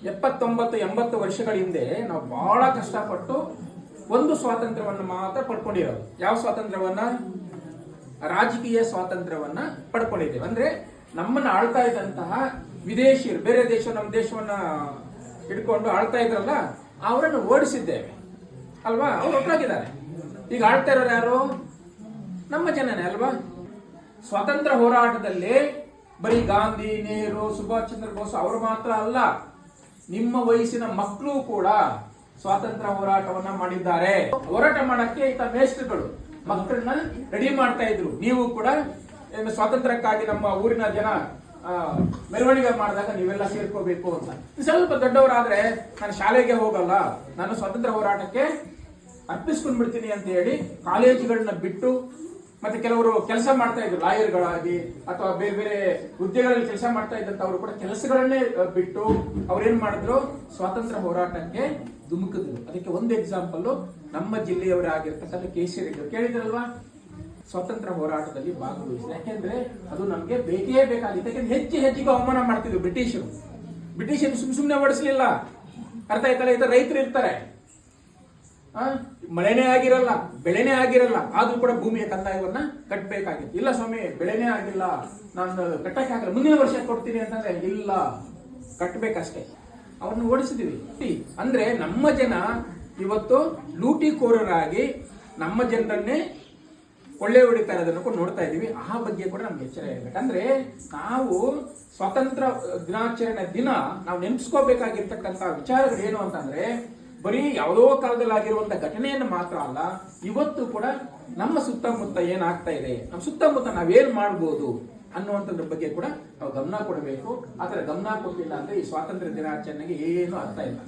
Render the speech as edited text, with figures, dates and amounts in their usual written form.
79-80 ವರ್ಷಗಳ ಹಿಂದೆ ನಾವು ಬಹಳ ಕಷ್ಟಪಟ್ಟು ಒಂದು ಸ್ವಾತಂತ್ರ್ಯವನ್ನು ಮಾತ್ರ ಪಡ್ಕೊಂಡಿರೋದು. ಯಾವ ಸ್ವಾತಂತ್ರ್ಯವನ್ನ? ರಾಜಕೀಯ ಸ್ವಾತಂತ್ರ್ಯವನ್ನ ಪಡ್ಕೊಂಡಿದ್ದೇವೆ. ಅಂದ್ರೆ ನಮ್ಮನ್ನ ಆಳ್ತಾ ಇದ್ದಂತಹ ವಿದೇಶಿಯರು, ಬೇರೆ ದೇಶ ನಮ್ಮ ದೇಶವನ್ನ ಹಿಡ್ಕೊಂಡು ಆಳ್ತಾ ಇದ್ರಲ್ಲ, ಅವರನ್ನು ಓಡಿಸಿದ್ದೇವೆ ಅಲ್ವಾ? ಅವ್ರು ಒಟ್ಟಾಗಿದ್ದಾರೆ. ಈಗ ಆಳ್ತಾ ಇರೋರು ಯಾರು? ನಮ್ಮ ಜನನೇ ಅಲ್ವಾ? ಸ್ವಾತಂತ್ರ್ಯ ಹೋರಾಟದಲ್ಲಿ ಬರೀ ಗಾಂಧಿ, ನೆಹರು, ಸುಭಾಷ್ ಚಂದ್ರ ಬೋಸ್ ಅವರು ಮಾತ್ರ ಅಲ್ಲ, ನಿಮ್ಮ ವಯಸ್ಸಿನ ಮಕ್ಕಳು ಕೂಡ ಸ್ವಾತಂತ್ರ್ಯ ಹೋರಾಟವನ್ನ ಮಾಡಿದ್ದಾರೆ. ಹೋರಾಟ ಮಾಡಕ್ಕೆ ಈತ ಮೇಸ್ಟ್ರುಗಳು ಮಕ್ಕಳನ್ನ ರೆಡಿ ಮಾಡ್ತಾ ಇದ್ರು. ನೀವು ಕೂಡ ಸ್ವಾತಂತ್ರ್ಯಕ್ಕಾಗಿ ನಮ್ಮ ಊರಿನ ಜನ ಮೆರವಣಿಗೆ ಮಾಡಿದಾಗ ನೀವೆಲ್ಲ ಸೇರ್ಕೋಬೇಕು ಅಂತ. ಸ್ವಲ್ಪ ದೊಡ್ಡವರಾದ್ರೆ ನಾನು ಶಾಲೆಗೆ ಹೋಗಲ್ಲ, ನಾನು ಸ್ವಾತಂತ್ರ್ಯ ಹೋರಾಟಕ್ಕೆ ಅರ್ಪಿಸ್ಕೊಂಡ್ ಬಿಡ್ತೀನಿ ಅಂತ ಹೇಳಿ ಕಾಲೇಜುಗಳನ್ನ ಬಿಟ್ಟು, ಮತ್ತೆ ಕೆಲವರು ಕೆಲಸ ಮಾಡ್ತಾ ಇದ್ರು ಲಾಯರ್ಗಳಾಗಿ ಅಥವಾ ಬೇರೆ ಬೇರೆ ಹುದ್ದೆಗಳಲ್ಲಿ ಕೆಲಸ ಮಾಡ್ತಾ ಇದ್ದಂತವ್ರು ಕೂಡ ಕೆಲಸಗಳನ್ನೇ ಬಿಟ್ಟು ಅವ್ರೇನ್ ಮಾಡಿದ್ರು? ಸ್ವಾತಂತ್ರ್ಯ ಹೋರಾಟಕ್ಕೆ ಧುಮುಕಿದ್ರು. ಅದಕ್ಕೆ ಒಂದು ಎಕ್ಸಾಂಪಲ್ ನಮ್ಮ ಜಿಲ್ಲೆಯವರೇ ಆಗಿರ್ತಕ್ಕಂಥ ಕೇಸರಿ ಕೇಳಿದ್ರಲ್ವಾ? ಸ್ವಾತಂತ್ರ್ಯ ಹೋರಾಟದಲ್ಲಿ ಭಾಗವಹಿಸಿದೆ. ಯಾಕೆಂದ್ರೆ ಅದು ನಮ್ಗೆ ಬೇಕೇ ಬೇಕಾಗಿತ್ತು. ಯಾಕೆಂದ್ರೆ ಹೆಚ್ಚಿಗೆ ಅವಮಾನ ಮಾಡ್ತಿದ್ರು ಬ್ರಿಟಿಷರು. ಬ್ರಿಟಿಷರು ಸುಮ್ಮನೆ ಓಡಿಸ್ಲಿಲ್ಲ. ಅರ್ಥ ಆಯ್ತಲ್ಲ? ಈ ರೈತರು ಇರ್ತಾರೆ, ಮಳೆನೇ ಆಗಿರಲ್ಲ, ಬೆಳೆನೇ ಆಗಿರಲ್ಲ, ಆದ್ರೂ ಕೂಡ ಭೂಮಿಯ ಕಂದಾಯವನ್ನ ಕಟ್ಟಬೇಕಾಗಿತ್ತು. ಇಲ್ಲ ಸ್ವಾಮಿ, ಬೆಳೆನೇ ಆಗಿಲ್ಲ, ನಾನು ಕಟ್ಟಕ್ಕೆ ಆಗಲ್ಲ, ಮುಂದಿನ ವರ್ಷ ಕೊಡ್ತೀನಿ ಅಂತಂದ್ರೆ ಇಲ್ಲ, ಕಟ್ಟಬೇಕಷ್ಟೇ. ಅವ್ರನ್ನ ಓಡಿಸಿದೀವಿ. ಅಂದ್ರೆ ನಮ್ಮ ಜನ ಇವತ್ತು ಲೂಟಿಕೋರರಾಗಿ ನಮ್ಮ ಜನರನ್ನೇ ಕೊಳ್ಳೆ ಹೊಡಿತಾ ಇರೋದನ್ನು ನೋಡ್ತಾ ಇದೀವಿ. ಆ ಬಗ್ಗೆ ಕೂಡ ನಮ್ಗೆ ಎಚ್ಚರ ಇರಬೇಕು. ಅಂದ್ರೆ ನಾವು ಸ್ವಾತಂತ್ರ್ಯ ದಿನಾಚರಣೆ ದಿನ ನಾವು ನೆನಪಿಸ್ಕೋಬೇಕಾಗಿರ್ತಕ್ಕಂಥ ವಿಚಾರಗಳು ಏನು ಅಂತಂದ್ರೆ, ಬರೀ ಯಾವುದೋ ಕಾಲದಲ್ಲಿ ಆಗಿರುವಂತ ಘಟನೆಯನ್ನು ಮಾತ್ರ ಅಲ್ಲ, ಇವತ್ತು ಕೂಡ ನಮ್ಮ ಸುತ್ತಮುತ್ತ ಏನಾಗ್ತಾ ಇದೆ, ನಮ್ಮ ಸುತ್ತಮುತ್ತ ನಾವೇನ್ ಮಾಡ್ಬೋದು ಅನ್ನುವಂಥದ್ರ ಬಗ್ಗೆ ಕೂಡ ನಾವು ಗಮನ ಕೊಡಬೇಕು. ಆತರ ಗಮನ ಕೊಟ್ಟಿಲ್ಲ ಅಂದ್ರೆ ಈ ಸ್ವಾತಂತ್ರ್ಯ ದಿನಾಚರಣೆಗೆ ಏನು ಅರ್ಥ ಇಲ್ಲ.